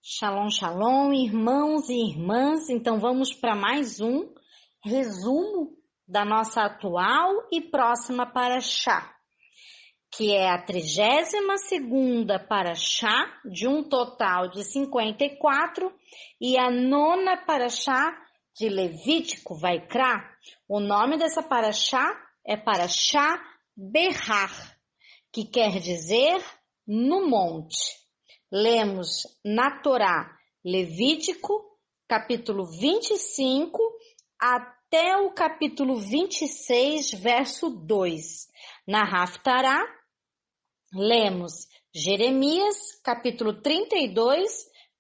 Shalom, shalom, irmãos e irmãs. Então vamos para mais um resumo da nossa atual e próxima paraxá, que é a 32ª paraxá, de um total de 54, e a 9ª paraxá de Levítico, Vaikra. O nome dessa paraxá é Paraxá Berrar, que quer dizer no monte. Lemos na Torá, Levítico, capítulo 25, até o capítulo 26, verso 2. Na Haftará, lemos Jeremias, capítulo 32,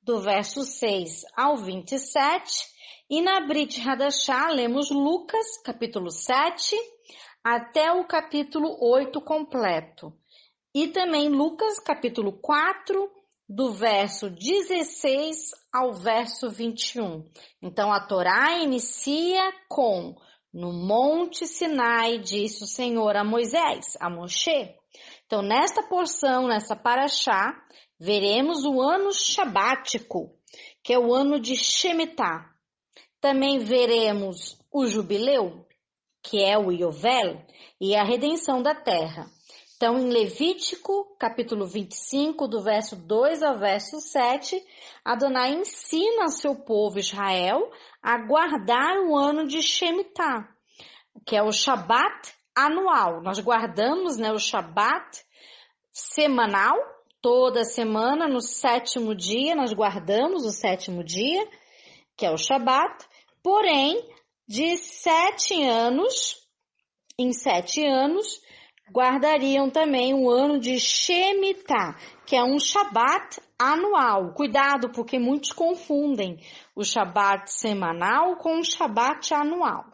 do verso 6 ao 27. E na Brit Hadashá, lemos Lucas, capítulo 7, até o capítulo 8 completo. E também Lucas, capítulo 4, do verso 16 ao verso 21. Então, a Torá inicia com: no Monte Sinai, disse o Senhor a Moisés, a Moshe. Então, nesta porção, nessa paraxá, veremos o ano shabático, que é o ano de Shemitah. Também veremos o jubileu, que é o Yovel, e a redenção da terra. Então, em Levítico, capítulo 25, do verso 2 ao verso 7, Adonai ensina seu povo Israel a guardar o ano de Shemitah, que é o Shabat anual. Nós guardamos, o Shabat semanal, toda semana, no 7º dia, nós guardamos o 7º dia, que é o Shabat, porém, de 7 anos, em 7 anos, guardariam também o ano de Shemitah, que é um Shabat anual. Cuidado, porque muitos confundem o Shabat semanal com o Shabat anual.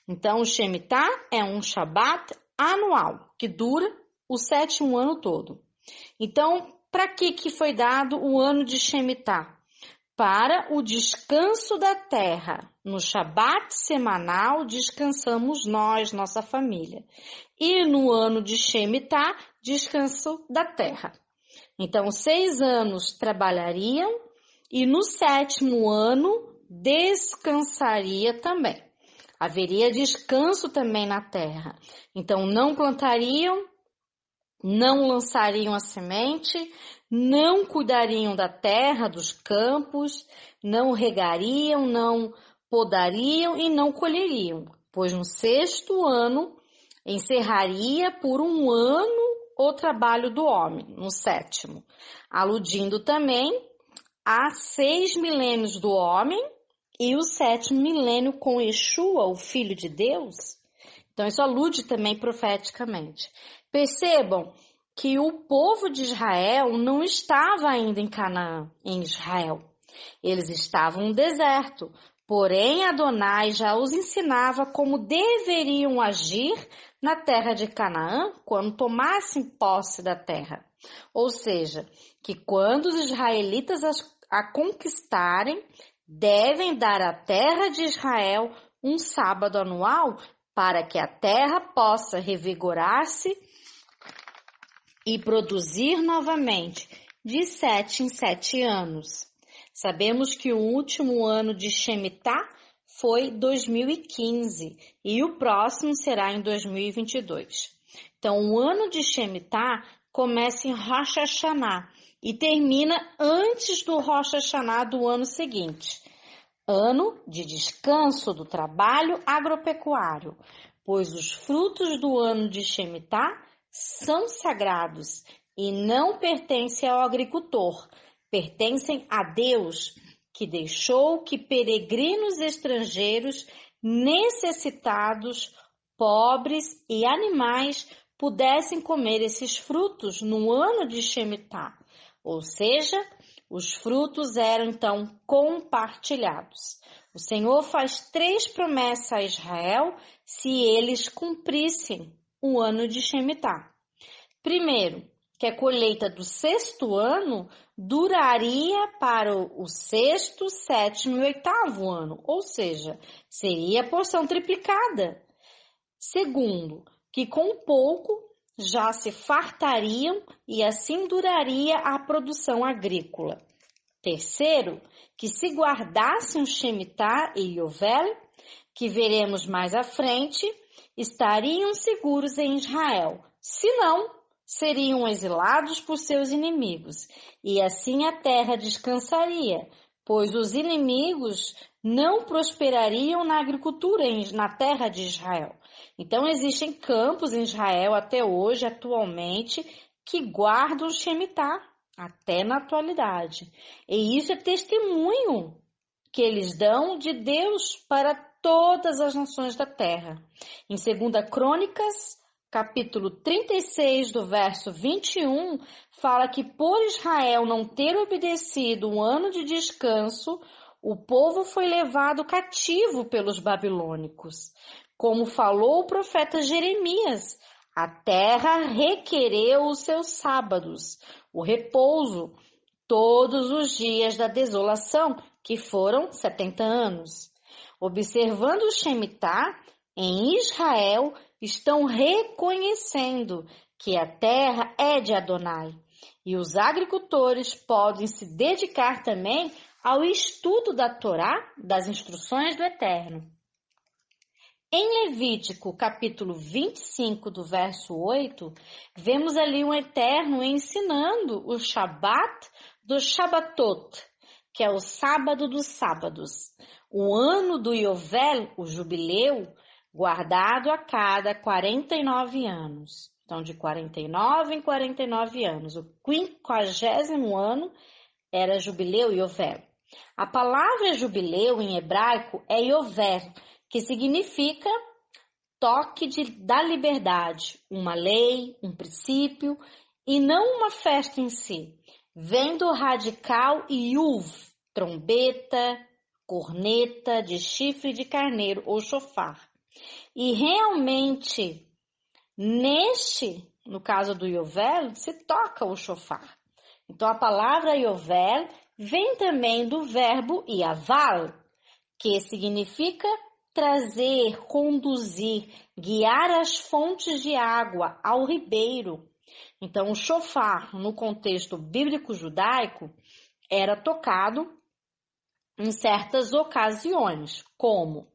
Então, o Shemitah é um Shabat anual, que dura o 7º ano todo. Então, para que foi dado o ano de Shemitah? Para o descanso da terra. No Shabat semanal, descansamos nós, nossa família. E no ano de Shemitah, descanso da terra. Então, 6 anos trabalhariam e no 7º ano descansaria também. Haveria descanso também na terra. Então, não plantariam, não lançariam a semente, não cuidariam da terra, dos campos, não regariam, não podariam e não colheriam, pois no 6º ano encerraria por 1 ano o trabalho do homem, no 7º, aludindo também a 6 milênios do homem e o 7º milênio com Yeshua, o Filho de Deus. Então, isso alude também profeticamente. Percebam que o povo de Israel não estava ainda em Canaã, em Israel. Eles estavam no deserto, porém Adonai já os ensinava como deveriam agir na terra de Canaã quando tomassem posse da terra. Ou seja, que quando os israelitas a conquistarem, devem dar à terra de Israel um sábado anual para que a terra possa revigorar-se e produzir novamente de 7 em 7 anos. Sabemos que o último ano de Shemitah foi 2015 e o próximo será em 2022. Então, o ano de Shemitah começa em Rosh Hashanah e termina antes do Rosh Hashanah do ano seguinte. Ano de descanso do trabalho agropecuário, pois os frutos do ano de Shemitah são sagrados e não pertencem ao agricultor, pertencem a Deus, que deixou que peregrinos estrangeiros, necessitados, pobres e animais pudessem comer esses frutos no ano de Shemitah, ou seja, os frutos eram então compartilhados. O Senhor faz 3 promessas a Israel se eles cumprissem o ano de Shemitah. Primeiro, que a colheita do 6º ano duraria para o 6º, 7º e 8º ano, ou seja, seria a porção triplicada. Segundo, que com pouco já se fartariam e assim duraria a produção agrícola. Terceiro, que se guardassem o Shemitah e Yovel, que veremos mais à frente, estariam seguros em Israel. Se não, seriam exilados por seus inimigos, e assim a terra descansaria, pois os inimigos não prosperariam na agricultura na terra de Israel. Então existem campos em Israel até hoje, atualmente, que guardam o Shemitah, até na atualidade. E isso é testemunho que eles dão de Deus para todas as nações da terra. Em 2 Crônicas, capítulo 36, do verso 21, fala que por Israel não ter obedecido um ano de descanso, o povo foi levado cativo pelos babilônicos. Como falou o profeta Jeremias, a terra requereu os seus sábados, o repouso, todos os dias da desolação, que foram 70 anos. Observando o Shemitah, em Israel, estão reconhecendo que a terra é de Adonai. E os agricultores podem se dedicar também ao estudo da Torá, das instruções do Eterno. Em Levítico, capítulo 25, do verso 8, vemos ali o Eterno ensinando o Shabat do Shabatot, que é o sábado dos sábados, o ano do Yovel, o jubileu, guardado a cada 49 anos. Então, de 49 em 49 anos. O 50º ano era jubileu Yovel. A palavra jubileu em hebraico é Yovel, que significa toque da liberdade, uma lei, um princípio, e não uma festa em si. Vem do radical yuv, trombeta, corneta de chifre de carneiro ou chofar. E realmente, no caso do Yovel, se toca o chofar. Então, a palavra Yovel vem também do verbo yaval, que significa trazer, conduzir, guiar as fontes de água ao ribeiro. Então, o chofar, no contexto bíblico judaico, era tocado em certas ocasiões, como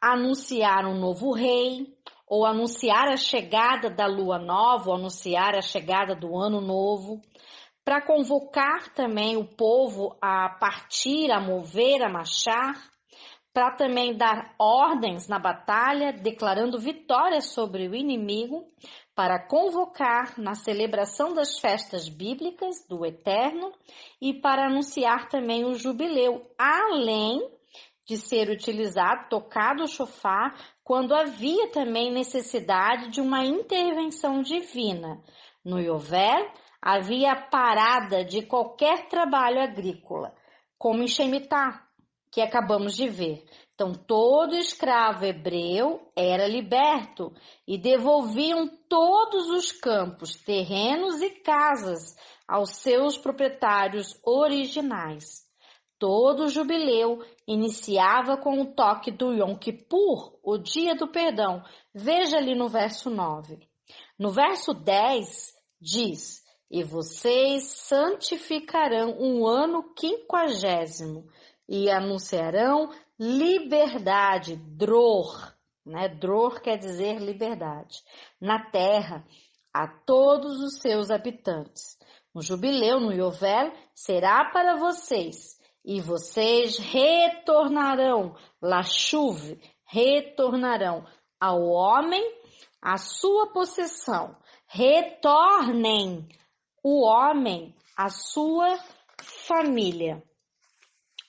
anunciar um novo rei, ou anunciar a chegada da lua nova, ou anunciar a chegada do ano novo, para convocar também o povo a partir, a mover, a marchar, para também dar ordens na batalha, declarando vitória sobre o inimigo, para convocar na celebração das festas bíblicas do Eterno e para anunciar também o jubileu, além de ser utilizado, tocado o chofar, quando havia também necessidade de uma intervenção divina. No Yovel, havia parada de qualquer trabalho agrícola, como em Shemitah, que acabamos de ver. Então, todo escravo hebreu era liberto e devolviam todos os campos, terrenos e casas aos seus proprietários originais. Todo jubileu iniciava com o toque do Yom Kippur, o dia do perdão. Veja ali no verso 9. No verso 10 diz: e vocês santificarão um ano 50º e anunciarão liberdade, dror, né? Dror quer dizer liberdade, na terra, a todos os seus habitantes. O jubileu no Yovel será para vocês, e vocês retornarão, Lashuv, retornarão ao homem a sua possessão, retornem o homem à sua família.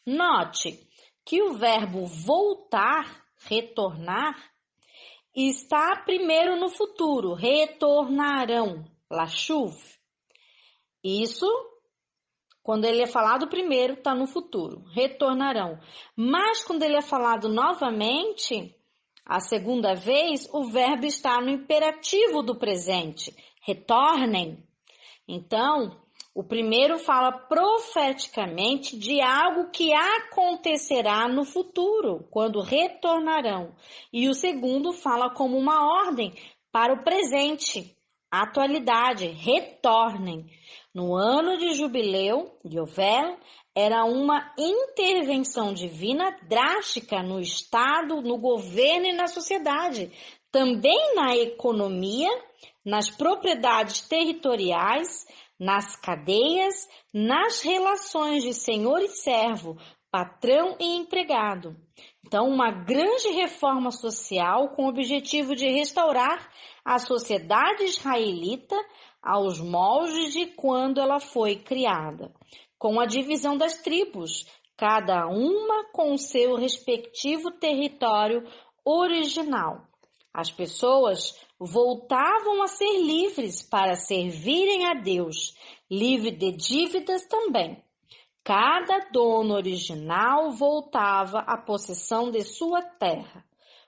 Note que o verbo voltar, retornar, está primeiro no futuro, retornarão, Lashuv. Isso, quando ele é falado primeiro, está no futuro, retornarão. Mas quando ele é falado novamente, a segunda vez, o verbo está no imperativo do presente, retornem. Então, o primeiro fala profeticamente de algo que acontecerá no futuro, quando retornarão. E o segundo fala como uma ordem para o presente, atualidade, retornem. No ano de jubileu, Yovel, era uma intervenção divina drástica no Estado, no governo e na sociedade, também na economia, nas propriedades territoriais, nas cadeias, nas relações de senhor e servo, patrão e empregado. Então, uma grande reforma social com o objetivo de restaurar a sociedade israelita aos moldes de quando ela foi criada, com a divisão das tribos, cada uma com o seu respectivo território original. As pessoas voltavam a ser livres para servirem a Deus, livre de dívidas também. Cada dono original voltava à possessão de sua terra.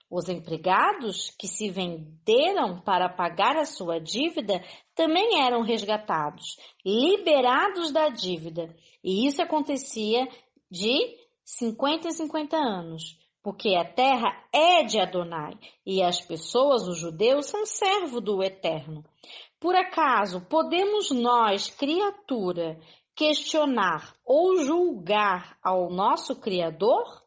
Os empregados que se venderam para pagar a sua dívida também eram resgatados, liberados da dívida. E isso acontecia de 50 em 50 anos, porque a terra é de Adonai e as pessoas, os judeus, são servos do Eterno. Por acaso, podemos nós, criatura, questionar ou julgar ao nosso Criador?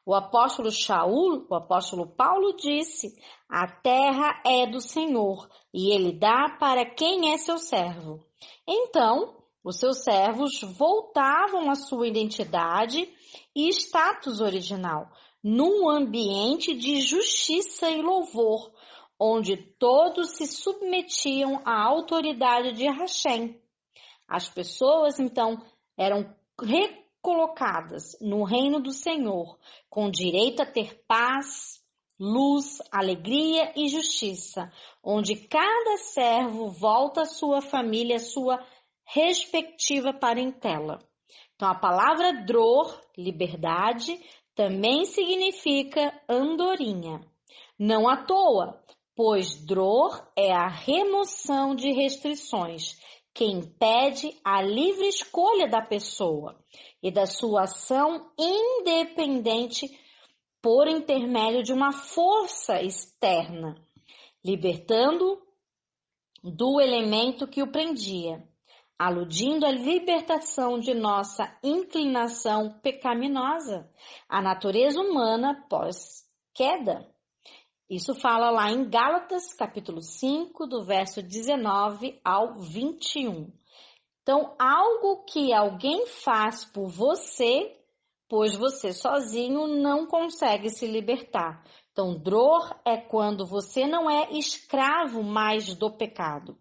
O apóstolo Paulo disse: a terra é do Senhor e ele dá para quem é seu servo. Então, os seus servos voltavam à sua identidade e status original, num ambiente de justiça e louvor, onde todos se submetiam à autoridade de Hashem. As pessoas, então, eram colocadas no reino do Senhor, com direito a ter paz, luz, alegria e justiça, onde cada servo volta à sua família, à sua respectiva parentela. Então, a palavra dror, liberdade, também significa andorinha. Não à toa, pois dror é a remoção de restrições, que impede a livre escolha da pessoa e da sua ação independente por intermédio de uma força externa, libertando do elemento que o prendia, aludindo à libertação de nossa inclinação pecaminosa, a natureza humana pós-queda. Isso fala lá em Gálatas, capítulo 5, do verso 19 ao 21. Então, algo que alguém faz por você, pois você sozinho não consegue se libertar. Então, dror é quando você não é escravo mais do pecado.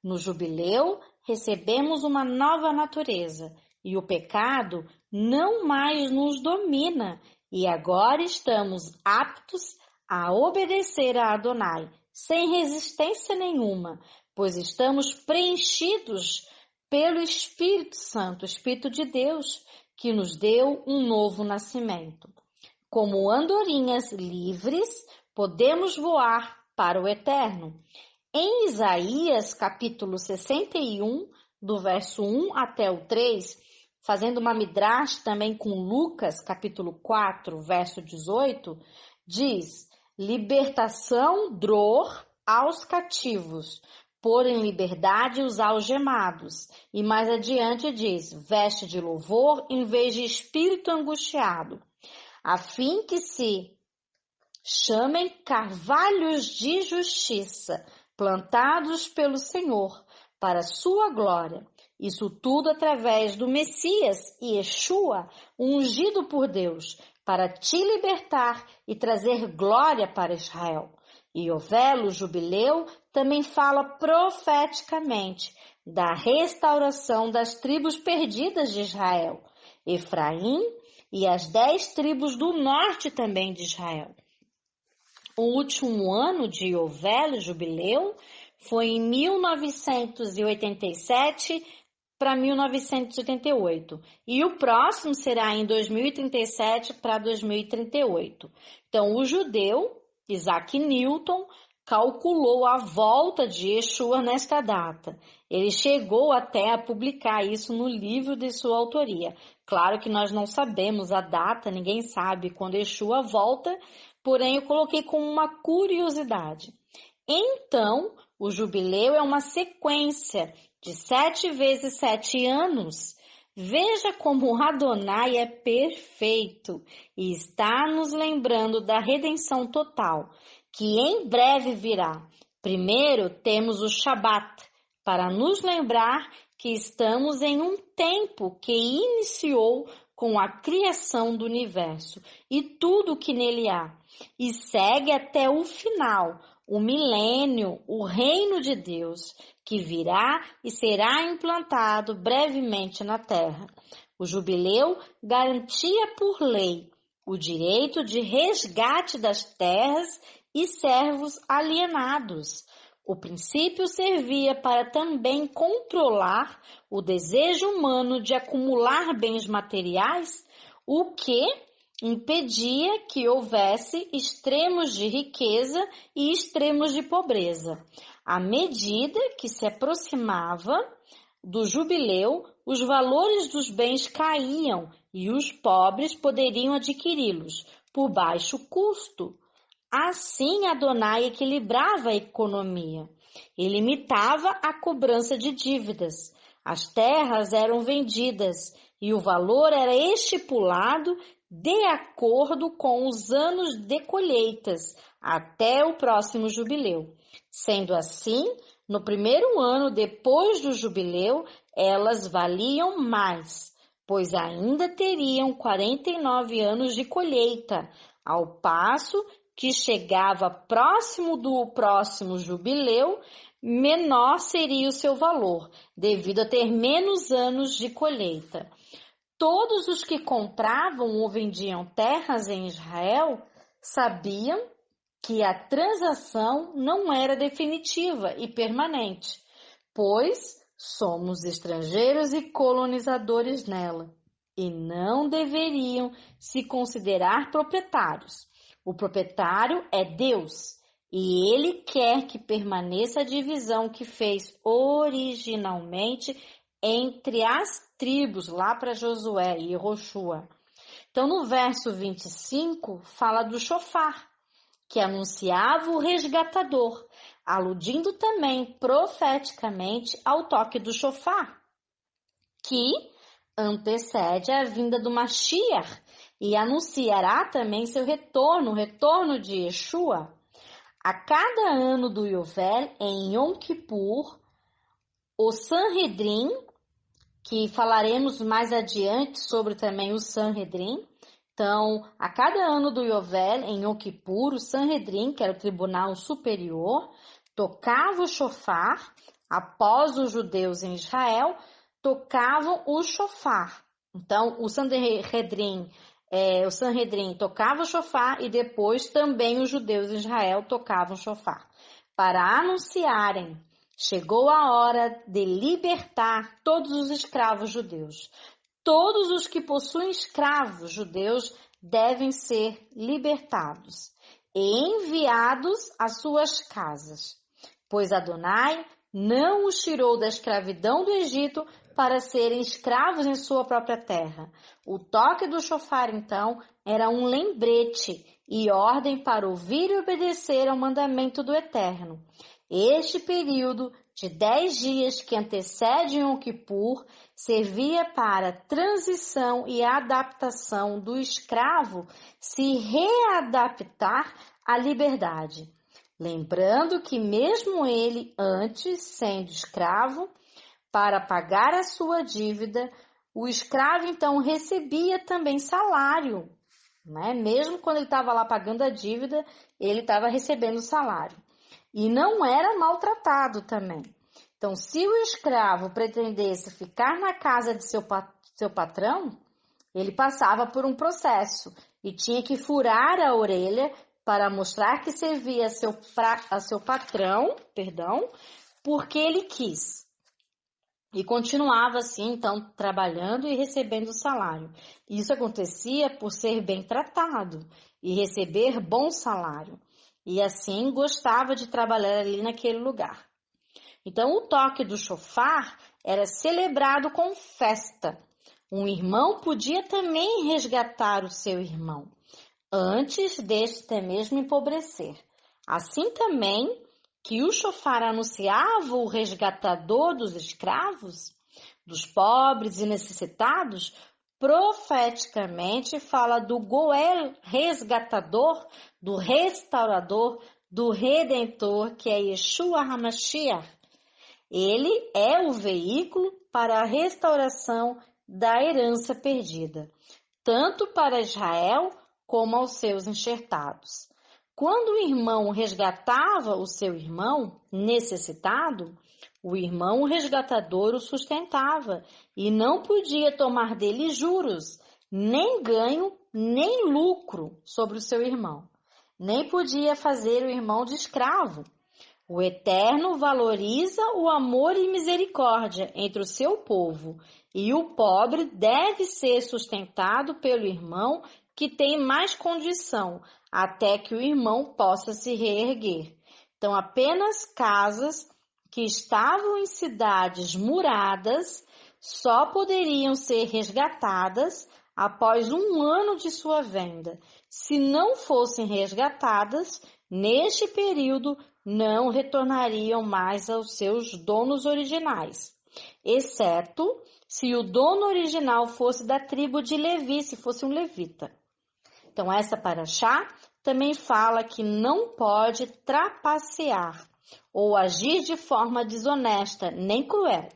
No jubileu, recebemos uma nova natureza e o pecado não mais nos domina e agora estamos aptos a obedecer a Adonai, sem resistência nenhuma, pois estamos preenchidos pelo Espírito Santo, Espírito de Deus, que nos deu um novo nascimento. Como andorinhas livres, podemos voar para o Eterno. Em Isaías, capítulo 61, do verso 1 até o 3, fazendo uma midrash também com Lucas, capítulo 4, verso 18, diz: libertação, dror, aos cativos, pôr em liberdade os algemados. E mais adiante diz, veste de louvor em vez de espírito angustiado, a fim que se chamem carvalhos de justiça, plantados pelo Senhor, para sua glória. Isso tudo através do Messias, Yeshua, ungido por Deus, para te libertar e trazer glória para Israel. E o jubileu, também fala profeticamente da restauração das tribos perdidas de Israel, Efraim e as 10 tribos do norte também de Israel. O último ano de jubileu, foi em 1987 para 1988. E o próximo será em 2037 para 2038. Então, o judeu Isaac Newton calculou a volta de Yeshua nesta data. Ele chegou até a publicar isso no livro de sua autoria. Claro que nós não sabemos a data, ninguém sabe quando Yeshua volta, porém eu coloquei como uma curiosidade. Então, O jubileu é uma sequência de 7 vezes 7 anos. Veja como Adonai é perfeito e está nos lembrando da redenção total, que em breve virá. Primeiro temos o Shabat, para nos lembrar que estamos em um tempo que iniciou com a criação do universo e tudo o que nele há, e segue até o final, o milênio, o reino de Deus, que virá e será implantado brevemente na terra. O jubileu garantia por lei o direito de resgate das terras e servos alienados. O princípio servia para também controlar o desejo humano de acumular bens materiais, o que impedia que houvesse extremos de riqueza e extremos de pobreza. À medida que se aproximava do jubileu, os valores dos bens caíam e os pobres poderiam adquiri-los por baixo custo. Assim, Adonai equilibrava a economia e limitava a cobrança de dívidas. As terras eram vendidas e o valor era estipulado de acordo com os anos de colheitas, até o próximo jubileu. Sendo assim, no primeiro ano depois do jubileu, elas valiam mais, pois ainda teriam 49 anos de colheita, ao passo que chegava próximo do próximo jubileu, menor seria o seu valor, devido a ter menos anos de colheita. Todos os que compravam ou vendiam terras em Israel sabiam que a transação não era definitiva e permanente, pois somos estrangeiros e colonizadores nela, e não deveriam se considerar proprietários. O proprietário é Deus, e Ele quer que permaneça a divisão que fez originalmente entre as tribos, lá para Josué e Joshua. Então, no verso 25, fala do shofar, que anunciava o resgatador, aludindo também profeticamente ao toque do shofar, que antecede a vinda do Mashiach e anunciará também seu retorno, o retorno de Yeshua. A cada ano do Yovel, em Yom Kippur, o Sanhedrin, que falaremos mais adiante sobre também o Sanhedrin. Então, a cada ano do Yovel, em Yom Kippur, o Sanhedrin, que era o tribunal superior, tocava o shofar. Após os judeus em Israel, tocavam o shofar. Então, o Sanhedrin tocava o shofar e depois também os judeus em Israel tocavam o shofar para anunciarem: chegou a hora de libertar todos os escravos judeus. Todos os que possuem escravos judeus devem ser libertados e enviados às suas casas, pois Adonai não os tirou da escravidão do Egito para serem escravos em sua própria terra. O toque do shofar, então, era um lembrete e ordem para ouvir e obedecer ao mandamento do Eterno. Este período de 10 dias que antecede Yom Kippur servia para transição e adaptação do escravo se readaptar à liberdade. Lembrando que mesmo ele, antes sendo escravo, para pagar a sua dívida, o escravo então recebia também salário, né? Mesmo quando ele estava lá pagando a dívida, ele estava recebendo salário. E não era maltratado também. Então, se o escravo pretendesse ficar na casa de seu patrão, ele passava por um processo e tinha que furar a orelha para mostrar que servia a seu patrão, porque ele quis. E continuava assim, então, trabalhando e recebendo salário. Isso acontecia por ser bem tratado e receber bom salário. E assim gostava de trabalhar ali naquele lugar. Então, o toque do shofar era celebrado com festa. Um irmão podia também resgatar o seu irmão, antes deste até mesmo empobrecer. Assim também que o shofar anunciava o resgatador dos escravos, dos pobres e necessitados, profeticamente fala do Goel resgatador, do restaurador, do redentor, que é Yeshua HaMashiach. Ele é o veículo para a restauração da herança perdida, tanto para Israel como aos seus enxertados. Quando o irmão resgatava o seu irmão necessitado, o irmão resgatador o sustentava e não podia tomar dele juros, nem ganho, nem lucro sobre o seu irmão. Nem podia fazer o irmão de escravo. O Eterno valoriza o amor e misericórdia entre o seu povo, e o pobre deve ser sustentado pelo irmão que tem mais condição, até que o irmão possa se reerguer. Então, apenas casas que estavam em cidades muradas só poderiam ser resgatadas após 1 ano de sua venda. Se não fossem resgatadas, neste período não retornariam mais aos seus donos originais, exceto se o dono original fosse da tribo de Levi, se fosse um levita. Então, essa paraxá também fala que não pode trapacear ou agir de forma desonesta nem cruel.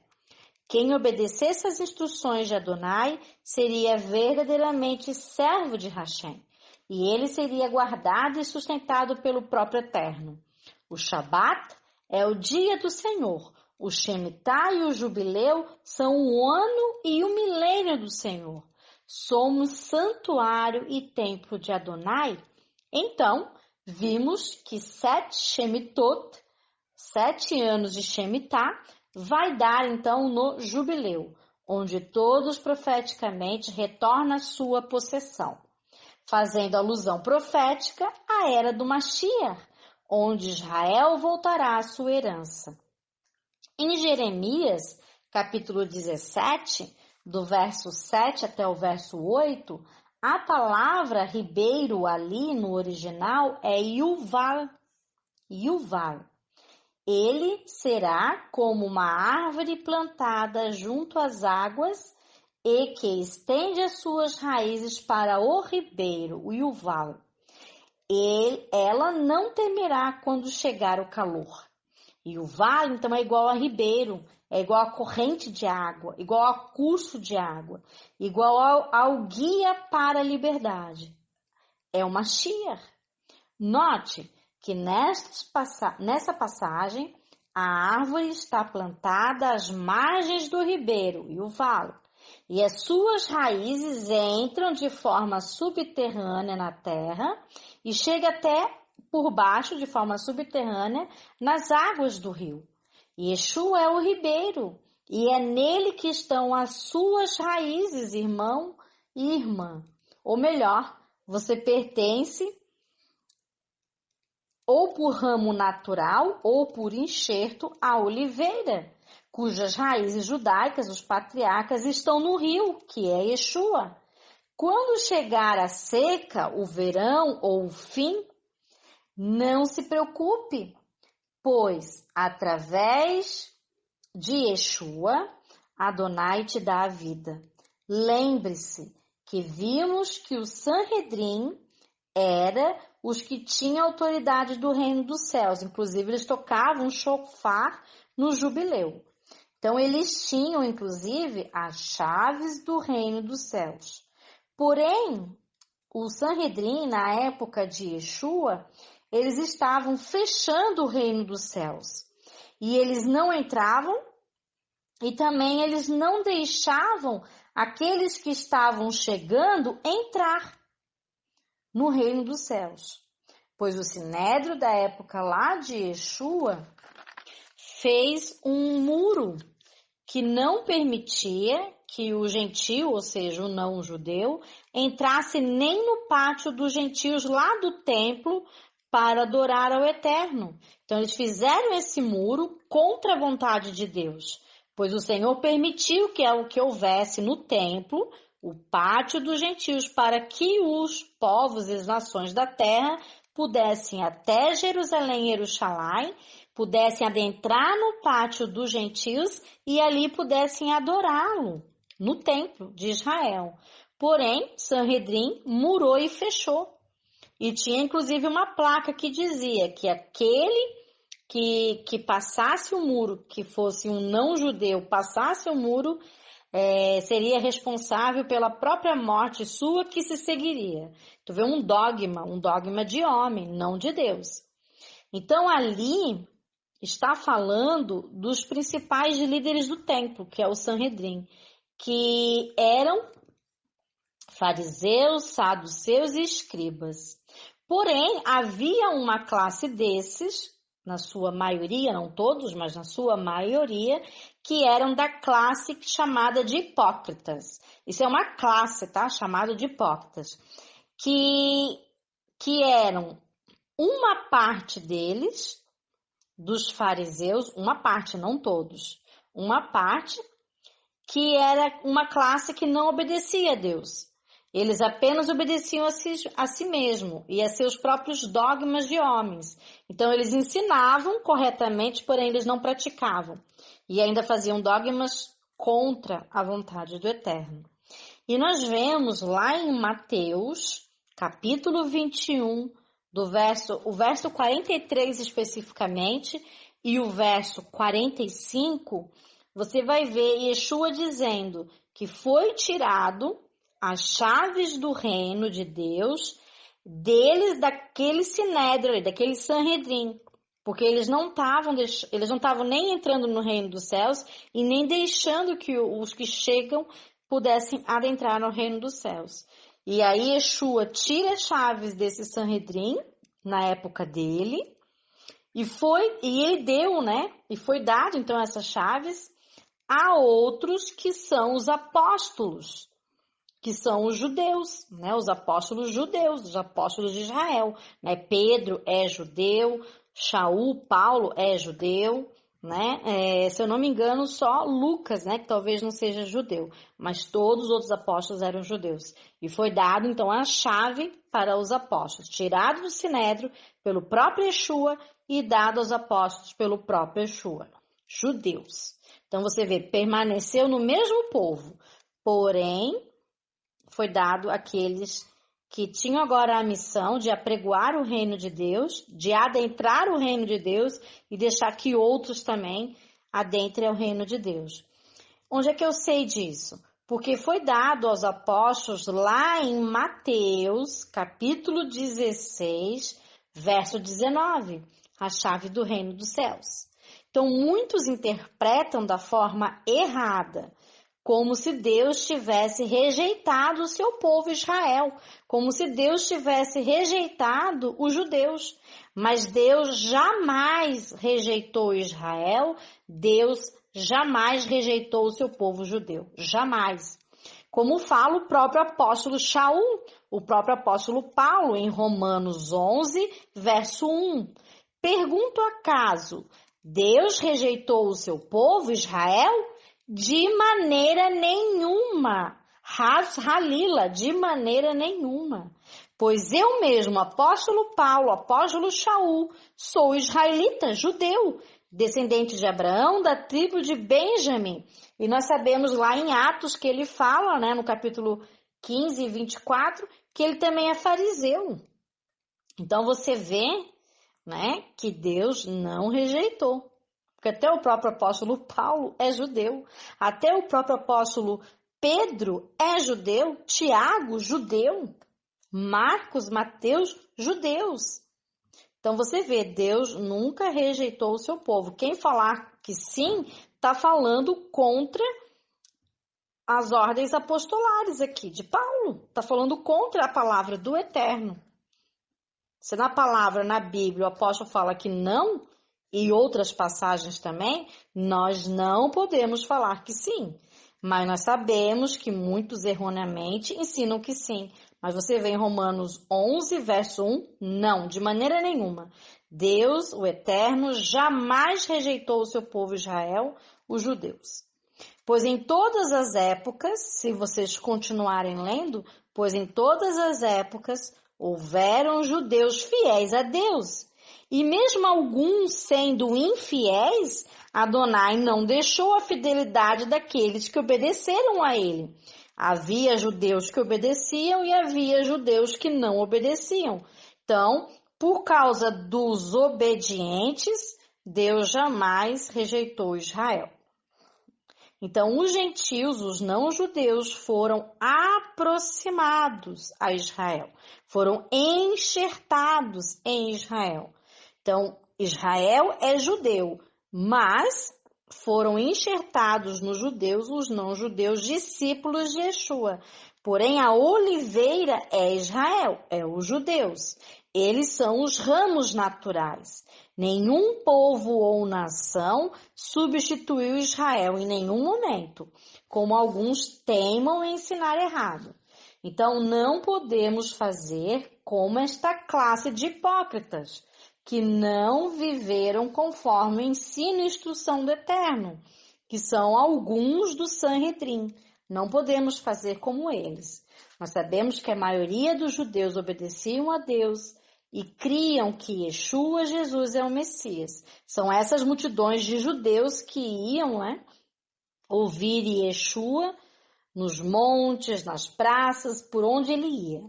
Quem obedecesse às instruções de Adonai seria verdadeiramente servo de Hashem, e ele seria guardado e sustentado pelo próprio Eterno. O Shabat é o dia do Senhor, o Shemitah e o Jubileu são o ano e o milênio do Senhor. Somos santuário e templo de Adonai. Então, vimos que 7 Shemitot, 7 anos de Shemitah, vai dar então no Jubileu, onde todos profeticamente retornam à sua possessão, fazendo alusão profética à era do Mashiach, onde Israel voltará à sua herança. Em Jeremias, capítulo 17, do verso 7 até o verso 8, a palavra ribeiro ali no original é Yuval. Yuval. Ele será como uma árvore plantada junto às águas e que estende as suas raízes para o ribeiro, o Yuval. Ela não temerá quando chegar o calor. E o vale, então, é igual a ribeiro, é igual a corrente de água, igual a curso de água, igual ao guia para a liberdade. É o Mashiach. Note que nessa passagem, a árvore está plantada às margens do ribeiro e o vale, e as suas raízes entram de forma subterrânea na terra e chega até por baixo, de forma subterrânea, nas águas do rio. Yeshua é o ribeiro, e é nele que estão as suas raízes, irmão e irmã. Ou melhor, você pertence ou por ramo natural ou por enxerto à oliveira, cujas raízes judaicas, os patriarcas, estão no rio, que é Yeshua. Quando chegar a seca, o verão ou o fim, não se preocupe, pois através de Yeshua, Adonai te dá a vida. Lembre-se que vimos que o Sanhedrin era os que tinham autoridade do reino dos céus. Inclusive, eles tocavam shofar no jubileu. Então, eles tinham, inclusive, as chaves do reino dos céus. Porém, o Sanhedrin, na época de Yeshua, eles estavam fechando o reino dos céus. E eles não entravam e também eles não deixavam aqueles que estavam chegando entrar no reino dos céus. Pois o Sinédrio da época lá de Yeshua fez um muro que não permitia que o gentio, ou seja, o não-judeu, entrasse nem no pátio dos gentios lá do templo para adorar ao Eterno. Então, eles fizeram esse muro contra a vontade de Deus, pois o Senhor permitiu que houvesse no templo o pátio dos gentios para que os povos e as nações da terra pudessem até Jerusalém e Jerusalém pudessem adentrar no pátio dos gentios e ali pudessem adorá-lo no templo de Israel. Porém, Sanhedrin murou e fechou. E tinha inclusive uma placa que dizia que aquele que passasse o muro, que fosse um não-judeu, passasse o muro, seria responsável pela própria morte sua que se seguiria. Tu vê um dogma de homem, não de Deus. Então ali está falando dos principais líderes do templo, que é o Sanhedrin, que eram fariseus, saduceus e escribas. Porém, havia uma classe desses, na sua maioria, não todos, mas na sua maioria, que eram da classe chamada de hipócritas. Isso é uma classe, tá? Chamada de hipócritas. Que eram uma parte deles, dos fariseus, uma parte, não todos, uma parte que era uma classe que não obedecia a Deus. Eles apenas obedeciam a si mesmo e a seus próprios dogmas de homens. Então, eles ensinavam corretamente, porém eles não praticavam. E ainda faziam dogmas contra a vontade do Eterno. E nós vemos lá em Mateus, capítulo 21, o verso 43 especificamente, e o verso 45, você vai ver Yeshua dizendo que foi tirado as chaves do reino de Deus deles, daquele sinédrio, daquele Sanhedrin, porque eles não estavam nem entrando no reino dos céus e nem deixando que os que chegam pudessem adentrar no reino dos céus. E aí Yeshua tira as chaves desse Sanhedrin na época dele e ele deu, né? E foi dado então essas chaves a outros que são os apóstolos, que são os judeus, né? Os apóstolos judeus, os apóstolos de Israel, né? Pedro é judeu, Paulo é judeu, né? Se eu não me engano, só Lucas, né? Que talvez não seja judeu, mas todos os outros apóstolos eram judeus. E foi dado, então, a chave para os apóstolos, tirado do sinédrio pelo próprio Yeshua e dado aos apóstolos pelo próprio Yeshua, judeus. Então, você vê, permaneceu no mesmo povo, porém, foi dado àqueles que tinham agora a missão de apregoar o reino de Deus, de adentrar o reino de Deus e deixar que outros também adentrem o reino de Deus. Onde é que eu sei disso? Porque foi dado aos apóstolos lá em Mateus, capítulo 16, verso 19, a chave do reino dos céus. Então, muitos interpretam da forma errada, como se Deus tivesse rejeitado o seu povo Israel, como se Deus tivesse rejeitado os judeus. Mas Deus jamais rejeitou Israel, Deus jamais rejeitou o seu povo judeu, jamais. Como fala o próprio apóstolo Shaul, o próprio apóstolo Paulo, em Romanos 11, verso 1. Pergunto acaso, Deus rejeitou o seu povo Israel? De maneira nenhuma. Halila, de maneira nenhuma. Pois eu mesmo, apóstolo Paulo, apóstolo Shaul, sou israelita, judeu, descendente de Abraão, da tribo de Benjamim. E nós sabemos lá em Atos que ele fala, né, no capítulo 15 e 24, que ele também é fariseu. Então você vê, né, que Deus não rejeitou. Porque até o próprio apóstolo Paulo é judeu. Até o próprio apóstolo Pedro é judeu. Tiago, judeu. Marcos, Mateus, judeus. Então você vê, Deus nunca rejeitou o seu povo. Quem falar que sim, está falando contra as ordens apostolares aqui de Paulo. Está falando contra a palavra do Eterno. Se na palavra, na Bíblia, o apóstolo fala que não, e outras passagens também, nós não podemos falar que sim. Mas nós sabemos que muitos erroneamente ensinam que sim. Mas você vê em Romanos 11, verso 1, não, de maneira nenhuma. Deus, o Eterno, jamais rejeitou o seu povo Israel, os judeus. Pois em todas as épocas, se vocês continuarem lendo, pois em todas as épocas houveram judeus fiéis a Deus, E mesmo alguns sendo infiéis, Adonai não deixou a fidelidade daqueles que obedeceram a ele. Havia judeus que obedeciam e havia judeus que não obedeciam. Então, por causa dos obedientes, Deus jamais rejeitou Israel. Então, os gentios, os não-judeus, foram aproximados a Israel, foram enxertados em Israel. Então, Israel é judeu, mas foram enxertados nos judeus, os não-judeus, discípulos de Yeshua. Porém, a oliveira é Israel, é os judeus. Eles são os ramos naturais. Nenhum povo ou nação substituiu Israel em nenhum momento, como alguns teimam em ensinar errado. Então, não podemos fazer como esta classe de hipócritas, que não viveram conforme o ensino e instrução do Eterno, que são alguns do Sanhedrin. Não podemos fazer como eles. Nós sabemos que a maioria dos judeus obedeciam a Deus e criam que Yeshua, Jesus, é o Messias. São essas multidões de judeus que iam, ouvir Yeshua nos montes, nas praças, por onde ele ia.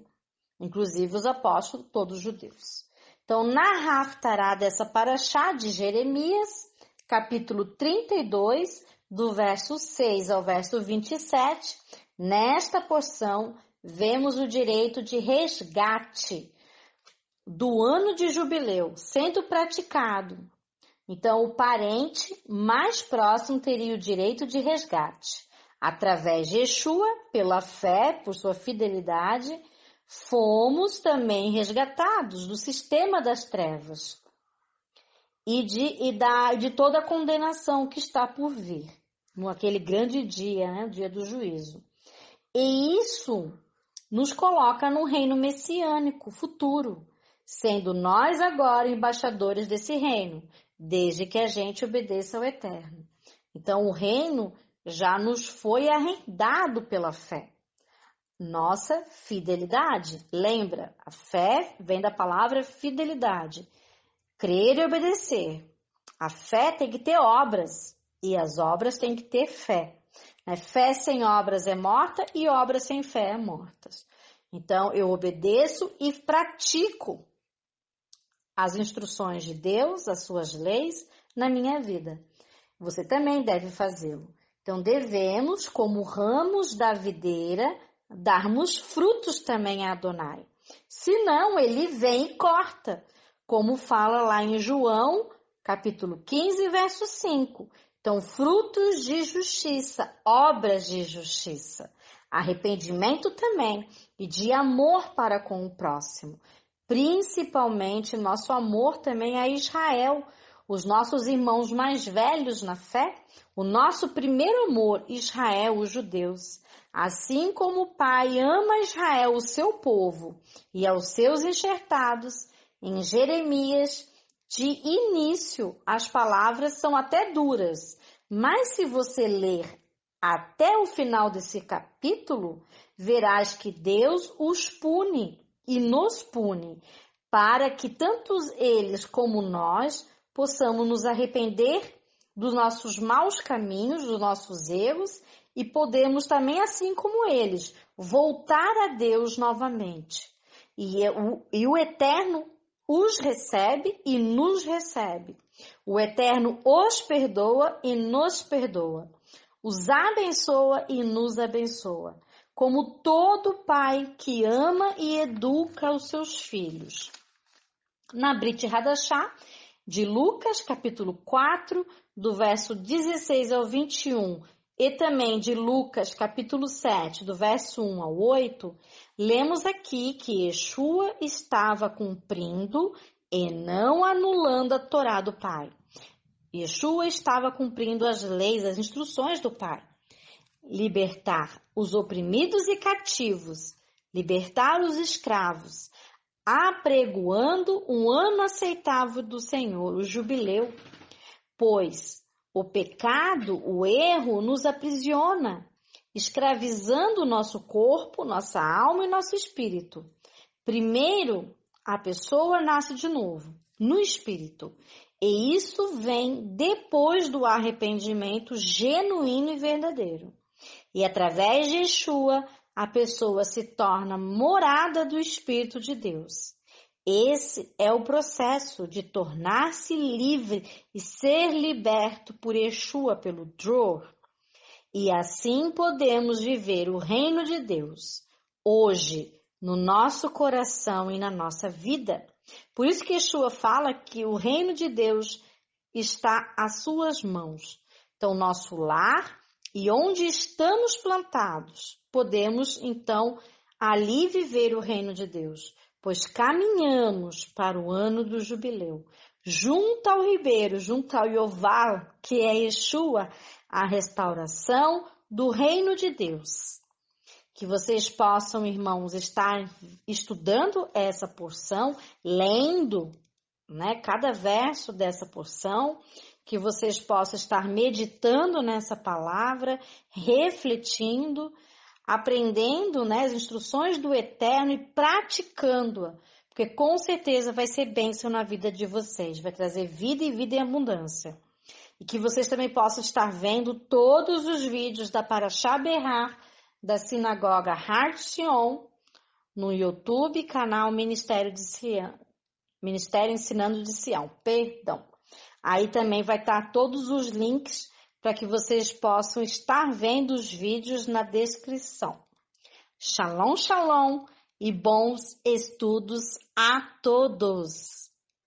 Inclusive os apóstolos, todos judeus. Então, na Haftará dessa paraxá de Jeremias, capítulo 32, do verso 6 ao verso 27, nesta porção, vemos o direito de resgate do ano de jubileu sendo praticado. Então, o parente mais próximo teria o direito de resgate. Através de Yeshua, pela fé, por sua fidelidade, fomos também resgatados do sistema das trevas e de toda a condenação que está por vir, naquele grande dia, o dia do juízo. E isso nos coloca no reino messiânico futuro, sendo nós agora embaixadores desse reino, desde que a gente obedeça ao Eterno. Então, o reino já nos foi arrendado pela fé. Nossa fidelidade. Lembra, a fé vem da palavra fidelidade. Crer e obedecer. A fé tem que ter obras e as obras têm que ter fé. Fé sem obras é morta e obras sem fé é mortas. Então, eu obedeço e pratico as instruções de Deus, as suas leis, na minha vida. Você também deve fazê-lo. Então, devemos, como ramos da videira, darmos frutos também a Adonai. Senão, ele vem e corta, como fala lá em João, capítulo 15, verso 5. Então, frutos de justiça, obras de justiça, arrependimento também e de amor para com o próximo. Principalmente nosso amor também a Israel, os nossos irmãos mais velhos na fé, o nosso primeiro amor, Israel, os judeus. Assim como o Pai ama Israel, o seu povo, e aos seus enxertados, em Jeremias, de início, as palavras são até duras, mas se você ler até o final desse capítulo, verás que Deus os pune e nos pune, para que tanto eles como nós possamos nos arrepender dos nossos maus caminhos, dos nossos erros, e podemos também, assim como eles, voltar a Deus novamente. E o Eterno os recebe e nos recebe. O Eterno os perdoa e nos perdoa. Os abençoa e nos abençoa. Como todo pai que ama e educa os seus filhos. Na Brit Hadashah, de Lucas, capítulo 4, do verso 16 ao 21, e também de Lucas, capítulo 7, do verso 1 ao 8, lemos aqui que Yeshua estava cumprindo e não anulando a Torá do Pai. Yeshua estava cumprindo as leis, as instruções do Pai. Libertar os oprimidos e cativos, libertar os escravos, apregoando um ano aceitável do Senhor, o jubileu, pois o pecado, o erro, nos aprisiona, escravizando o nosso corpo, nossa alma e nosso espírito. Primeiro, a pessoa nasce de novo. no espírito. E isso vem depois do arrependimento genuíno e verdadeiro. E através de Yeshua, a pessoa se torna morada do Espírito de Deus. Esse é o processo de tornar-se livre e ser liberto por Yeshua, pelo Dror. E assim podemos viver o reino de Deus, hoje, no nosso coração e na nossa vida. Por isso que Yeshua fala que o reino de Deus está às suas mãos. Então, nosso lar e onde estamos plantados, podemos, então, ali viver o reino de Deus, pois caminhamos para o ano do jubileu. Junto ao ribeiro, junto ao Yoval, que é Yeshua, a restauração do reino de Deus. Que vocês possam, irmãos, estar estudando essa porção, lendo, cada verso dessa porção, que vocês possam estar meditando nessa palavra, refletindo, aprendendo, as instruções do Eterno e praticando-a, porque com certeza vai ser bênção na vida de vocês, vai trazer vida e vida em abundância. E que vocês também possam estar vendo todos os vídeos da Parashá Berrar, da Sinagoga Har Sion, no YouTube, canal Ministério Ensinando de Sião, Aí também vai estar todos os links para que vocês possam estar vendo os vídeos na descrição. Shalom, shalom e bons estudos a todos!